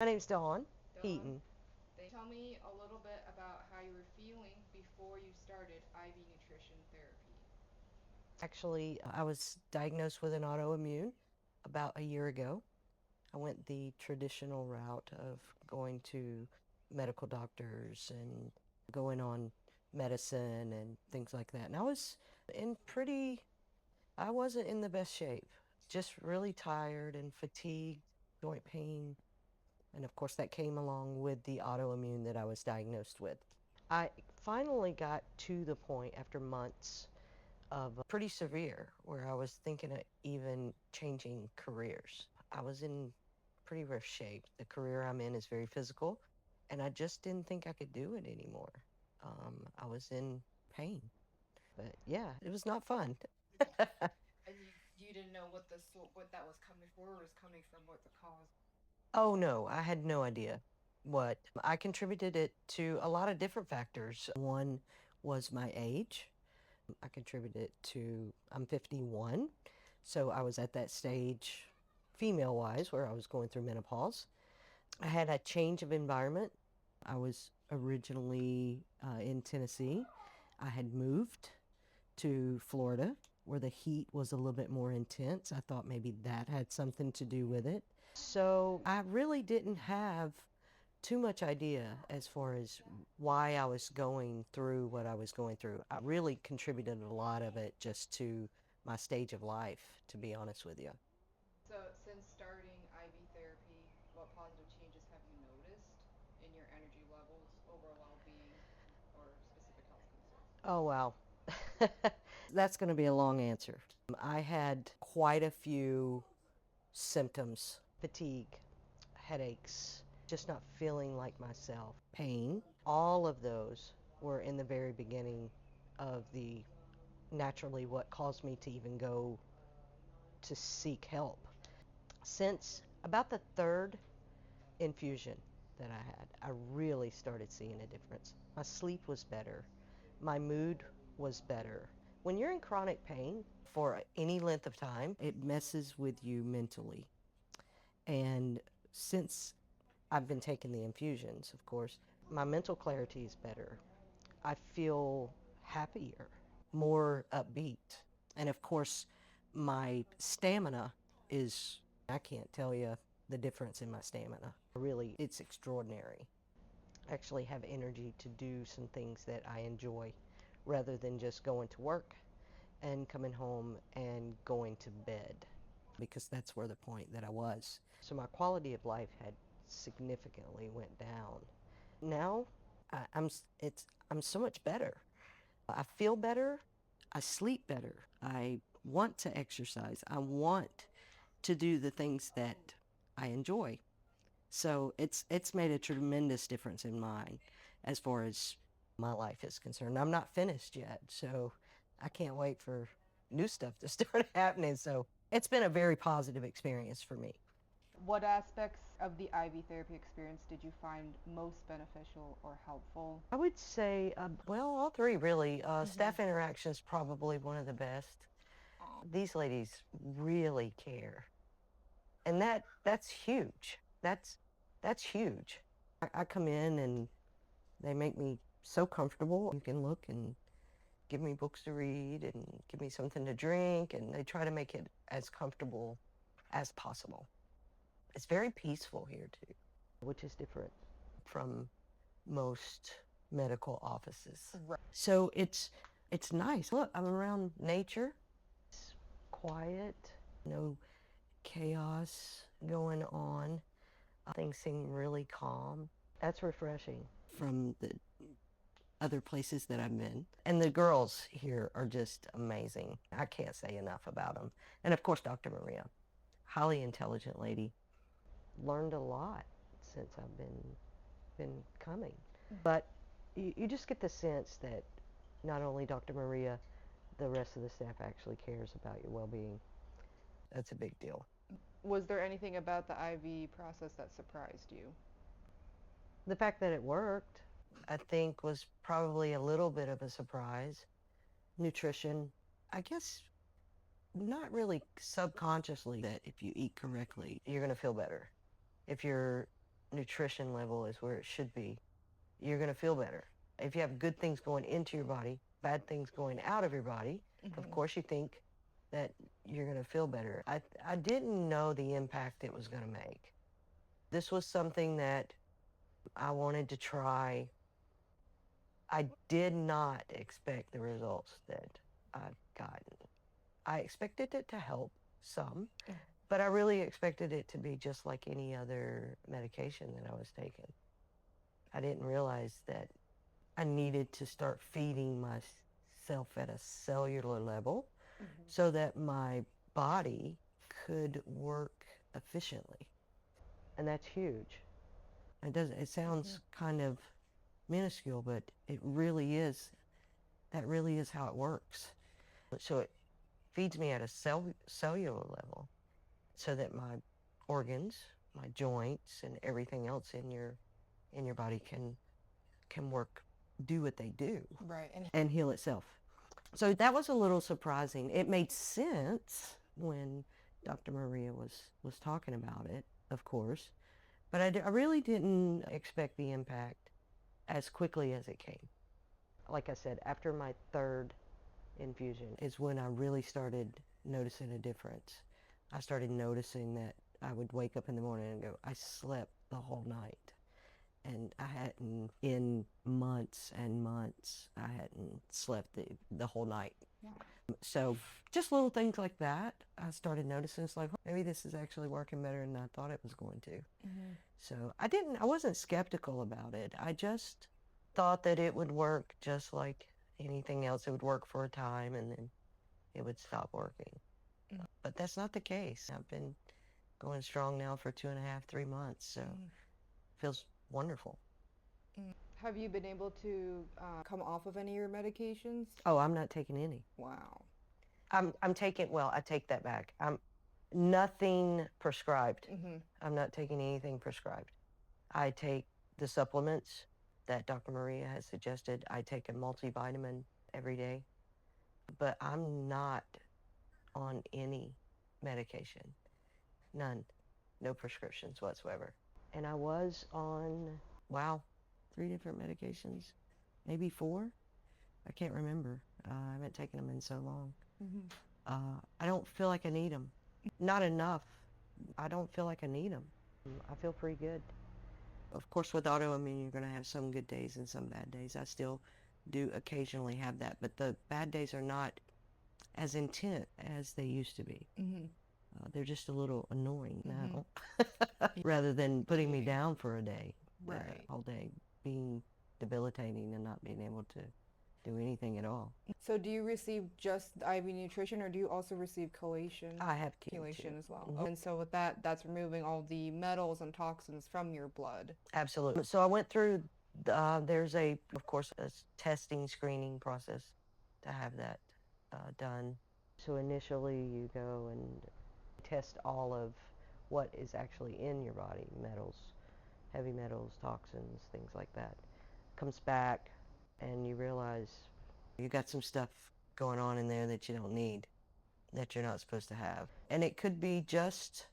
My name's Dawn Dawn, Heaton. tell me a little bit about how you were feeling before you started IV nutrition therapy. Actually, I was diagnosed with an autoimmune about a year ago. I went the traditional route of going to medical doctors and going on medicine and things like that. And in pretty, I wasn't in the best shape. Just really tired and fatigued, joint pain. And of course, that came along with the autoimmune that I was diagnosed with. I finally got to the point after months of pretty severe where I was thinking of even changing careers. I was in pretty rough shape. The career I'm in is very physical, and I just didn't think I could do it anymore. I was in pain, but yeah, it was not fun. And you didn't know what that was coming for, or was coming from, what the cause. Oh no, I had no idea what. I contributed it to a lot of different factors. One was my age. I contributed to, I'm 51, so I was at that stage, female wise, where I was going through menopause. I had a change of environment. I was originally in Tennessee. I had moved to Florida where the heat was a little bit more intense. I thought maybe that had something to do with it. So I really didn't have too much idea as far as why I was going through what I was going through. I really contributed a lot of it just to my stage of life, to be honest with you. So, since starting IV therapy, what positive changes have you noticed in your energy levels, overall well being, or specific health concerns? Oh, wow. That's going to be a long answer. I had quite a few symptoms: fatigue, headaches, just not feeling like myself, pain. All of those were in the very beginning of the naturally what caused me to even go to seek help. Since about the third infusion that I had, I really started seeing a difference. My sleep was better. My mood was better. When you're in chronic pain for any length of time, it messes with you mentally. And since I've been taking the infusions, of course, my mental clarity is better. I feel happier, more upbeat. And of course, my stamina is, I can't tell you the difference in my stamina. Really, it's extraordinary. I actually have energy to do some things that I enjoy rather than just going to work and coming home and going to bed, because that's where the point that I was. So my quality of life had significantly went down. Now I'm so much better. I feel better. I sleep better. I want to exercise. I want to do the things that I enjoy. So it's made a tremendous difference in mine as far as my life is concerned. I'm not finished yet, so I can't wait for new stuff to start happening. So it's been a very positive experience for me. What aspects of the IV therapy experience did you find most beneficial or helpful? I would say, well, all three really. Mm-hmm. Staff interaction is probably one of the best. Oh. These ladies really care, and that's huge. That's huge. I come in and they make me so comfortable. You can look and give me books to read and give me something to drink, and they try to make it as comfortable as possible. It's very peaceful here too, which is different from most medical offices. Right. So it's nice. Look, I'm around nature. It's quiet, no chaos going on. Things seem really calm. That's refreshing from the other places that I've been. And the girls here are just amazing. I can't say enough about them. And of course, Dr. Maria, highly intelligent lady. Learned a lot since I've been coming. But you just get the sense that not only Dr. Maria, the rest of the staff actually cares about your well-being. That's a big deal. Was there anything about the IV process that surprised you? The fact that it worked, I think, was probably a little bit of a surprise. Nutrition, I guess, not really subconsciously, that if you eat correctly, you're going to feel better. If you're nutrition level is where it should be, you're going to feel better. If you have good things going into your body, bad things going out of your body, of course you think that you're going to feel better. I didn't know the impact it was going to make. This was something that I wanted to try. I did not expect the results that I've gotten. I expected it to help some, but I really expected it to be just like any other medication that I was taking. I didn't realize that I needed to start feeding myself at a cellular level so that my body could work efficiently. And that's huge. It sounds kind of minuscule, but it really is. That really is how it works. So it feeds me at a cellular level so that my organs, my joints, and everything else in your body can work, do what they do, Right. and heal itself. So that was a little surprising. It made sense when Dr. Maria was talking about it, of course, but I really didn't expect the impact as quickly as it came. Like I said, after my third infusion is when I really started noticing a difference. I started noticing that I would wake up in the morning and go, I slept the whole night. And I hadn't, in months and months, I hadn't slept the whole night. Yeah. So just little things like that, I started noticing. It's like, maybe this is actually working better than I thought it was going to. So I wasn't skeptical about it. I just thought that it would work just like anything else. It would work for a time and then it would stop working. But that's not the case. I've been going strong now for 2.5, 3 months. So it feels wonderful. Have you been able to come off of any of your medications? Oh, I'm not taking any. Wow. I'm taking, well, I take that back. I'm nothing prescribed. I'm not taking anything prescribed. I take the supplements that Dr. Maria has suggested. I take a multivitamin every day, but I'm not on any medication. None. No prescriptions whatsoever. And I was on, wow, 3 different medications, maybe 4. I can't remember. I haven't taken them in so long. I don't feel like I need them. Not enough. I don't feel like I need them. I feel pretty good. Of course, with autoimmune, you're going to have some good days and some bad days. I still do occasionally have that, but the bad days are not as intense as they used to be. They're just a little annoying now, rather than putting me down for a day, Right. all day, being debilitating and not being able to do anything at all. So do you receive just IV nutrition, or do you also receive chelation? I have Chelation as well. Mhm. And so with that, that's removing all the metals and toxins from your blood. Absolutely. So I went through, there's of course, a testing screening process to have that done. So initially you go and test all of what is actually in your body, metals, heavy metals, toxins, things like that. Comes back and you realize you got some stuff going on in there that you don't need, that you're not supposed to have. And it could be just,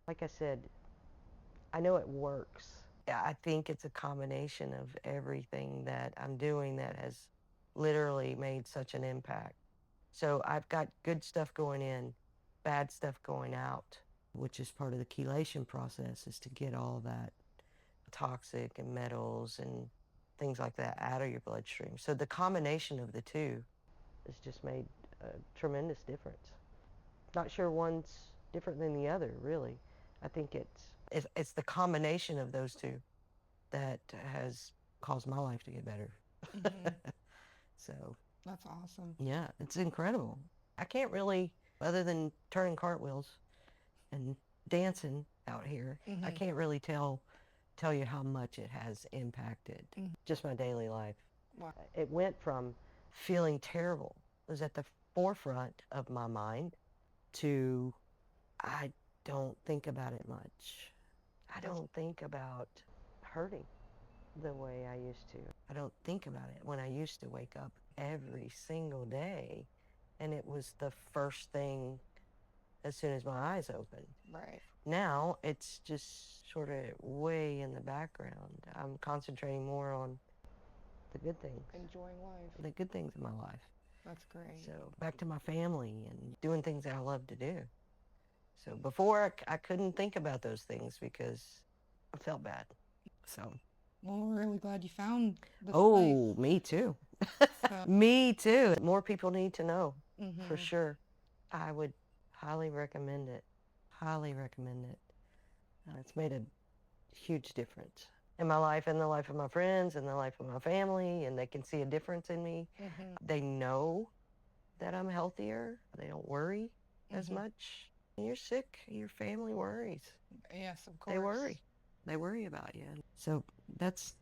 like I said, I know it works. I think it's a combination of everything that I'm doing that has literally made such an impact. So I've got good stuff going in, bad stuff going out, which is part of the chelation process, is to get all that toxic and metals and things like that out of your bloodstream. So the combination of the two has just made a tremendous difference. Not sure one's different than the other, really. I think it's the combination of those two that has caused my life to get better. So That's awesome. yeah, it's incredible. I can't really, other than turning cartwheels and dancing out here, I can't really tell you how much it has impacted just my daily life. Wow. It went from feeling terrible, it was at the forefront of my mind, to I don't think about it much. I don't think about hurting the way I used to. I don't think about it when I used to wake up every single day and it was the first thing as soon as my eyes open. Right. Now it's just sort of way in the background. I'm concentrating more on the good things, Enjoying life. the good things in my life. That's great. So back to my family and doing things that I love to do. So before I couldn't think about those things because I felt bad. So. Well, we're really glad you found this Oh, place. me too. So, Me too. More people need to know, for mm-hmm. sure. I would highly recommend it. Highly recommend it. It's made a huge difference in my life and the life of my friends and the life of my family, and they can see a difference in me. Mm-hmm. They know that I'm healthier. They don't worry as much. When you're sick, your family worries. Yes, of course. They worry. They worry about you. So that's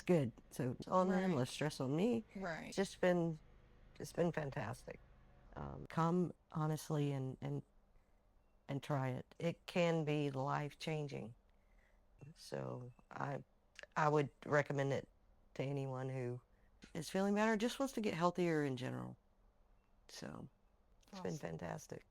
good. So it's on them, Right. less stress on me. Right. It's been fantastic. Come honestly and try it. It can be life changing. So I would recommend it to anyone who is feeling better, just wants to get healthier in general. So it's been Awesome. fantastic.